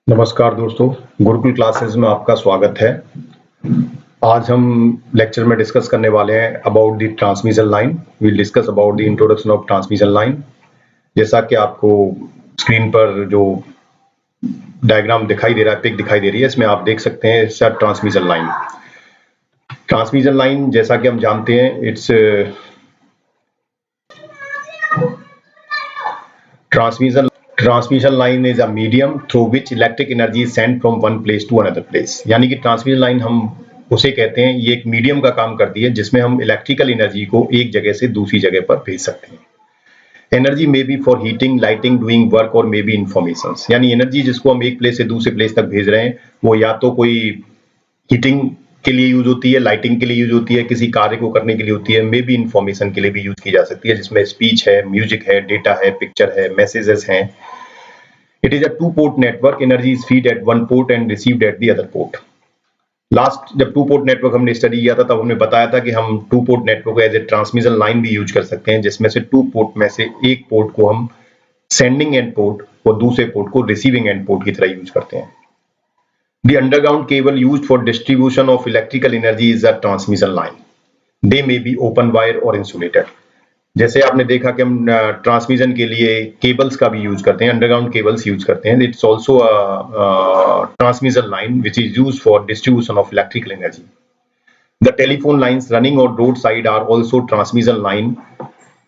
नमस्कार दोस्तों, गुरुकुल क्लासेस में आपका स्वागत है। आज हम लेक्चर में डिस्कस करने वाले हैं about the transmission line. We will discuss about the introduction of transmission line. जैसा कि आपको स्क्रीन पर जो डायग्राम दिखाई दे रहा है, पिक दिखाई दे रही है, इसमें आप देख सकते हैं इसका ट्रांसमिशन लाइन। ट्रांसमिशन लाइन जैसा कि हम जानते हैं, it's transmission line is a medium through which electric energy is sent from one place to another place. यानी कि ट्रांसमिशन लाइन हम उसे कहते हैं, ये एक मीडियम का काम करती है जिसमें हम इलेक्ट्रिकल एनर्जी को एक जगह से दूसरी जगह पर भेज सकते हैं। Energy may be for heating, lighting, doing work और मे बी इंफॉर्मेशन। यानी एनर्जी जिसको हम एक प्लेस से दूसरे प्लेस तक भेज रहे हैं, वो या तो कोई हीटिंग के लिए यूज होती है, लाइटिंग के लिए यूज होती है, किसी कार्य को करने के लिए होती है, मे बी इंफॉर्मेशन के लिए भी यूज की जा सकती है, जिसमें स्पीच है, म्यूजिक है, डेटा है, पिक्चर है, मैसेजेस हैं। It is a two-port network. Energy is feed at one port and received at the other port. Last जब टू पोर्ट नेटवर्क हमने स्टडी किया था तब हमने बताया था कि हम टू पोर्ट नेटवर्क को एज ए ट्रांसमिशन लाइन भी यूज कर सकते हैं, जिसमें से टू पोर्ट में से एक पोर्ट को हम सेंडिंग एंड पोर्ट और दूसरे पोर्ट को रिसीविंग एंड पोर्ट की तरह यूज करते हैं। The underground cable used for distribution of electrical energy is a transmission line. They may be open wire or insulated. जैसे आपने देखा कि हम ट्रांसमिशन के लिए केबल्स का भी यूज करते हैं, अंडरग्राउंड केबल्स यूज करते हैं। It's also transmission line which is use for distribution of electrical energy. The telephone lines running on road side are also transmission line.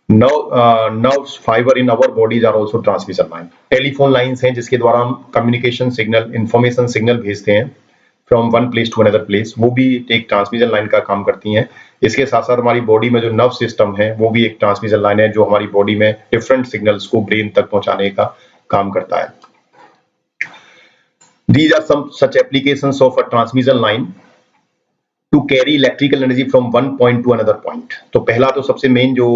Nerves fibre in our bodies are also transmission line. Telephone lines हैं जिसके द्वारा हम communication signal, information signal भेजते हैं from one place to another place, वो भी एक transmission line का काम करती हैं। इसके साथ साथ हमारी बॉडी में जो नर्व सिस्टम है वो भी एक ट्रांसमिशन लाइन है, जो हमारी बॉडी में डिफरेंट सिग्नल्स को ब्रेन तक पहुंचाने का काम करता है। These are some such applications of a transmission line to carry electrical energy from one point to another point। तो पहला तो सबसे मेन जो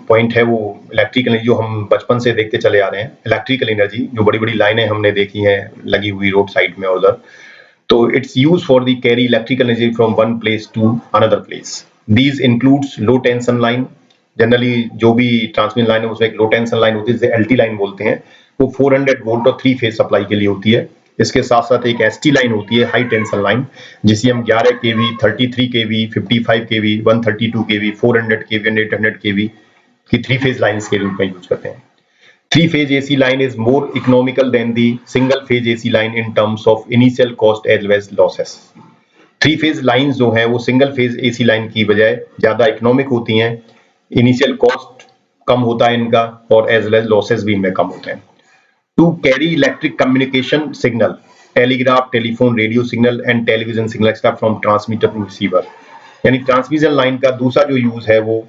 पॉइंट है वो इलेक्ट्रिकल एनर्जी, जो हम बचपन से देखते चले आ रहे हैं। इलेक्ट्रिकल एनर्जी जो बड़ी बड़ी लाइनें हमने देखी हैं लगी हुई रोड साइड में उधर, तो it's use for the carry electrical energy from one place to another place. These includes low tension line। Generally जो भी ट्रांसमिशन लाइन है उसमें एक लो टेंशन लाइन होती है जिसे एलटी लाइन बोलते हैं, वो 400 वोल्ट और 3 फेज सप्लाई के लिए होती है। इसके साथ साथ एक एसटी लाइन होती है, हाई टेंशन लाइन, जिसे हम 11 केवी, 33 केवी, 55 केवी, 132 केवी, 400 केवी एंड 800 केवी की 3 फेज लाइंस के रूप में यूज करते हैं। 3 phase AC line is more economical than the single phase AC line in terms of initial cost as well as losses. 3 phase lines जो है वो सिंगल फेज एसी लाइन की बजाय ज्यादा इकोनॉमिक होती हैं, इनिशियल कॉस्ट कम होता है इनका, और एज वेल एज लॉसेस भी इनमें कम होते हैं। To carry electric communication signal, telegraph, telephone, radio signal and television signal from transmitter to receiver. यानी ट्रांसमिशन लाइन का दूसरा जो यूज है वो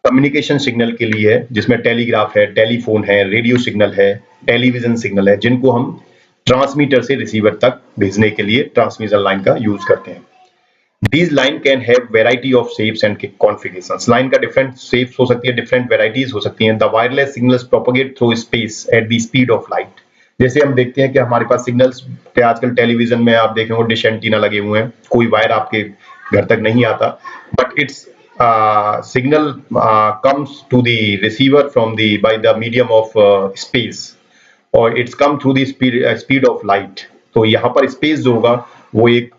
कम्युनिकेशन सिग्नल के लिए है, जिसमें टेलीग्राफ है, टेलीफोन है, रेडियो सिग्नल है, टेलीविजन सिग्नल है, जिनको हम ट्रांसमीटर से रिसीवर तक भेजने के लिए ट्रांसमिशन लाइन का यूज करते हैं। These line can have variety of shapes and configurations। Line का डिफरेंट शेप्स हो सकती है, डिफरेंट वेराइटीज हो सकती हैं। The wireless signals propagate through space at the speed of light। जैसे हम देखते हैं कि हमारे पास सिग्नल्स आजकल टेलीविजन में आप देखेंगे डिश एंटीना लगे हुए हैं, कोई वायर आपके घर तक नहीं आता, but it's signal comes to the receiver from the by the medium of space, और it's come through the speed of light. तो यहाँ पर स्पेस जो होगा वो एक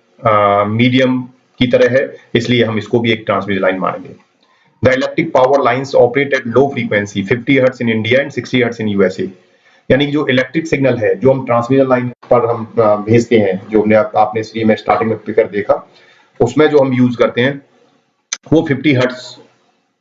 मीडियम की तरह है, इसलिए हम इसको भी एक ट्रांसमिशन लाइन मानेंगे। The electric power lines operate at low frequency 50 hertz in India and 60 hertz in USA. यानी जो इलेक्ट्रिक सिग्नल है जो हम ट्रांसमिशन लाइन पर हम भेजते हैं, जो हमने आपने इसलिए मैं स्टार्टिंग में पिकर देखा, उसमें जो हम यूज करते हैं वो 50 हर्ट्ज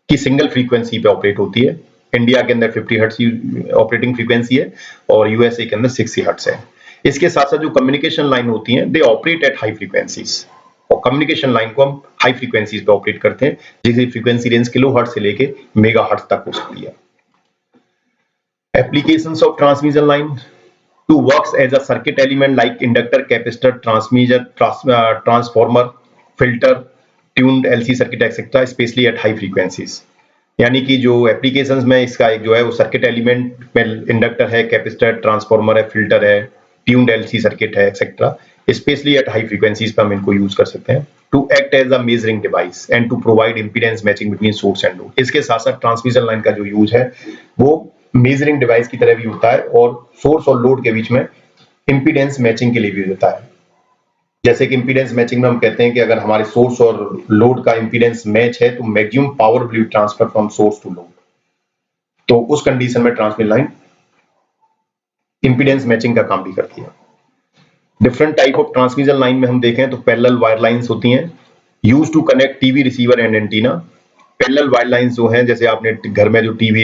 की सिंगल फ्रीक्वेंसी पे ऑपरेट होती है। इंडिया के अंदर 50 हर्ट्ज की ऑपरेटिंग फ्रीक्वेंसी है और यूएसए के अंदर 60 हर्ट्ज है। इसके साथ साथ जो कम्युनिकेशन लाइन होती हैं, they operate at high frequencies, और कम्युनिकेशन लाइन को हम हाई फ्रीक्वेंसीज पे ऑपरेट करते हैं, जिसकी फ्रीक्वेंसी रेंज किलोहर्ट्ज से लेके मेगाहर्ट्ज तक हो सकती है। Applications of transmission line to works as a circuit element like inductor, capacitor, transformer, filter, tuned LC circuit etcetera, especially at high frequencies. यानी कि जो एप्लीकेशंस में इसका एक जो है वो सर्किट एलिमेंट में इंडक्टर है, कैपेसिटर, ट्रांसफॉर्मर है, फिल्टर है, ट्यून्ड एलसी सर्किट है etcetera, especially at high frequencies पर हम इनको यूज कर सकते हैं। To act as a measuring device and to provide impedance matching between source and load. इसके साथ साथ ट्रांसमिशन लाइन का जो यूज है वो मेजरिंग डिवाइस की तरह भी होता है, और सोर्स और लोड के बीच में इम्पीडेंस मैचिंग के लिए भी होता है। जैसे कि इम्पीडेंस मैचिंग में हम कहते हैं कि अगर हमारे सोर्स और लोड का इम्पीडेंस मैच है तो maximum power will transfer from source to load. तो उस कंडीशन में ट्रांसमिशन लाइन इम्पीडेंस मैचिंग का काम भी करती है। Different type of transmission line में हम देखें तो पैरेलल वायर लाइंस होती हैं, use to connect TV receiver and antenna. Parallel wire lines जो हैं, जैसे आपने घर में जो टीवी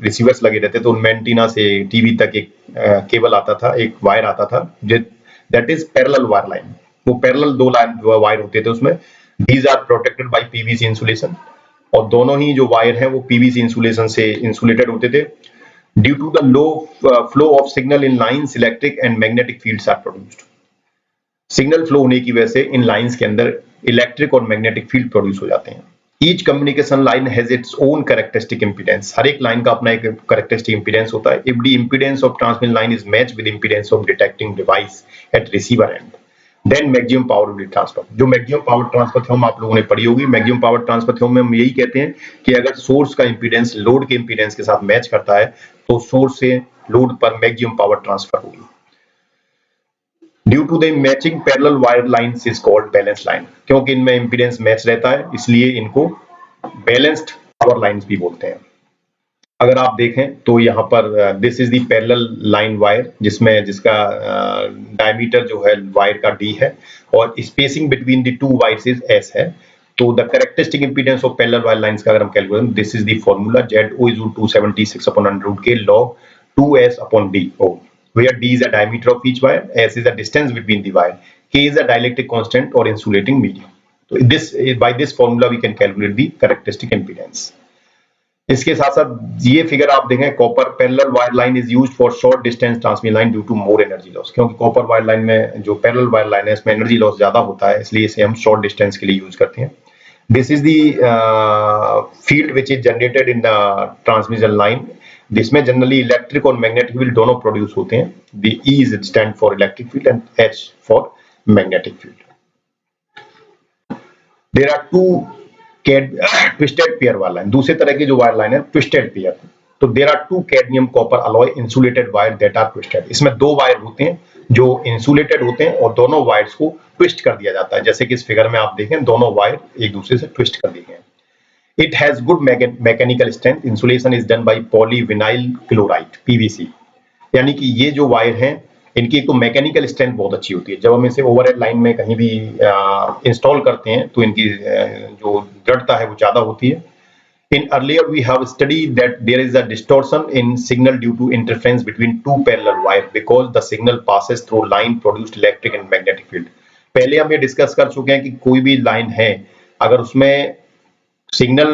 रिसीवर्स लगे रहते तो उनमें एंटीना से टीवी तक एक केबल आता था, एक वायर आता था, that is parallel wire line. वो पैरेलल दो लाइन वायर होते थे उसमें। These are protected by PVC insulation, और दोनों ही जो वायर हैं वो पीवीसी इंसुलेशन से इंसुलेटेड होते थे। Due to the low flow of signal in lines, electric and magnetic fields are produced. Signal flow होने की वजह से इन लाइंस के अंदर इलेक्ट्रिक और मैग्नेटिक फील्ड प्रोड्यूस हो जाते हैं। Each communication line has its own characteristic impedance. हर एक लाइन का अपना एक कैरेक्टरिस्टिक इंपीडेंस होता है। If the impedance of transmission line is match with impedance of detecting device at receiver end, then maximum power will transfer. जो maximum power transfer theorem आप लोगों ने पढ़ी होगी, मैक्सिमम पावर ट्रांसफर थ्योरम में हम यही कहते हैं कि अगर सोर्स का इंपीडेंस लोड के इंपीडेंस के साथ मैच करता है तो सोर्स से लोड पर मैक्सिमम पावर ट्रांसफर होगी। Due to the matching parallel wire lines is called balance line. क्योंकि इनमें इंपीडेंस मैच रहता है इसलिए इनको बैलेंस्ड पावर लाइन्स भी बोलते हैं। अगर आप देखें तो यहाँ पर this is the parallel line wire, जिसका डायमीटर जो है वायर का d है और spacing between the two wires is s है। तो the characteristic impedance of parallel wire lines का अगर हम कैलकुलेट करें, this is the formula ZO is 276/√K log 2s/d, where d is the diameter of each wire, s is the distance between the wire, K is the dielectric constant or insulating medium. So by this formula we can calculate the characteristic impedance. इसके साथ साथ ये figure आप देखें, copper parallel wire line is used for short distance transmission line due to more energy loss. क्योंकि copper wire line में जो parallel wire line है इसमें एनर्जी लॉस ज्यादा होता है, इसलिए इसे हम शॉर्ट डिस्टेंस के लिए यूज करते हैं। This is the field which is generated in the transmission line. जिसमें जनरली इलेक्ट्रिक और मैग्नेटिक फील्ड दोनों प्रोड्यूस होते हैं। The E is stand for electric field and H for magnetic field. There are two twisted pair wire line. दूसरे तरह की जो wire line है ट्विस्टेड पेयर। तो there are two cadmium copper alloy insulated wire that are twisted. इसमें दो wire होते हैं जो इंसुलेटेड होते हैं और दोनों वायर्स को ट्विस्ट कर दिया जाता है। जैसे कि इस फिगर में आप देखें, दोनों वायर एक दूसरे से ट्विस्ट कर दिए गए हैं। It has good mechanical strength. Insulation is done by polyvinyl chloride (PVC). यानी कि ये जो वायर हैं इनकी एक तो मैकेनिकल स्ट्रेंथ बहुत अच्छी होती है। जब हम इसे ओवरहेड लाइन में कहीं भी इंस्टॉल करते हैं तो इनकी जो दृढ़ता है वो ज्यादा होती है। In earlier we have studied that there is a distortion in signal due to interference between two parallel wires because the signal passes through line produced electric and magnetic field. पहले हम ये डिस्कस कर चुके हैं कि कोई भी line है अगर उसमें सिग्नल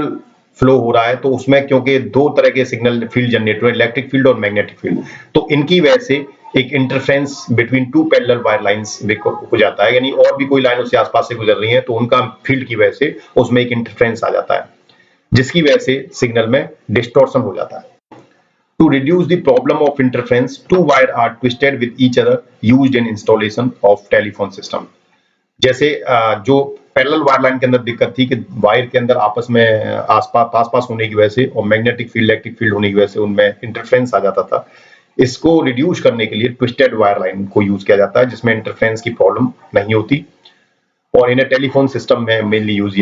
फ्लो हो रहा है तो उसमें क्योंकि दो तरह के सिग्नल फील्ड जनरेट हुए, इलेक्ट्रिक फील्ड और मैग्नेटिक फील्ड, तो इनकी वजह से एक interference between two parallel wire lines हो जाता है। यानी और भी कोई लाइन उससे आसपास से गुजर रही है तो उनका फील्ड की वजह से उसमें एक इंटरफेरेंस आ जाता है, जिसकी वजह से सिग्नल में डिस्टॉर्शन हो जाता है। To reduce the problem of interference, two wire are twisted with each other used in installation of telephone system. जैसे जो पैरेलल वायर लाइन के अंदर दिक्कत थी कि वायर के अंदर आपस में आसपास होने की वजह से और मैग्नेटिक फील्ड इलेक्ट्रिक फील्ड होने की वजह से उनमें इंटरफेरेंस आ जाता था। इसको रिड्यूस करने के लिए ट्विस्टेड वायर लाइन को यूज किया जाता है जिसमें इंटरफेरेंस की प्रॉब्लम नहीं होती और इन्हें टेलीफोन सिस्टम में मेनली यूज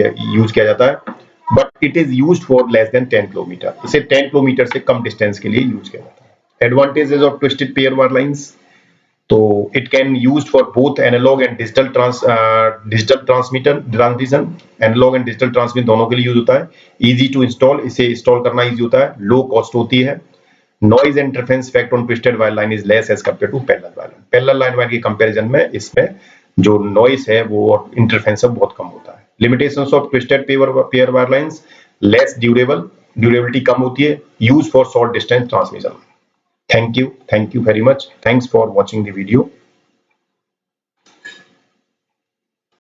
किया जाता है। But it is used for less than 10 kilometre. इसे 10 किलोमीटर से कम डिस्टेंस के लिए यूज किया जाता है। Advantages of twisted pair wire lines, तो it can used for both analog and digital transmission. Analog and digital transmission दोनों के लिए यूज होता है। इजी टू इंस्टॉल, इसे इंस्टॉल करना इजी होता है। लो कॉस्ट होती है। Noise and interference effect on twisted wire line is less as compare to parallel wire line. Parallel line wire के कंपैरिजन में इसमें जो नॉइज है वो और इंटरफेरेंस बहुत कम होता है। Limitations of twisted pair wire lines, less durability कम होती है, use for short distance transmission. Thank you very much. Thanks for watching the video.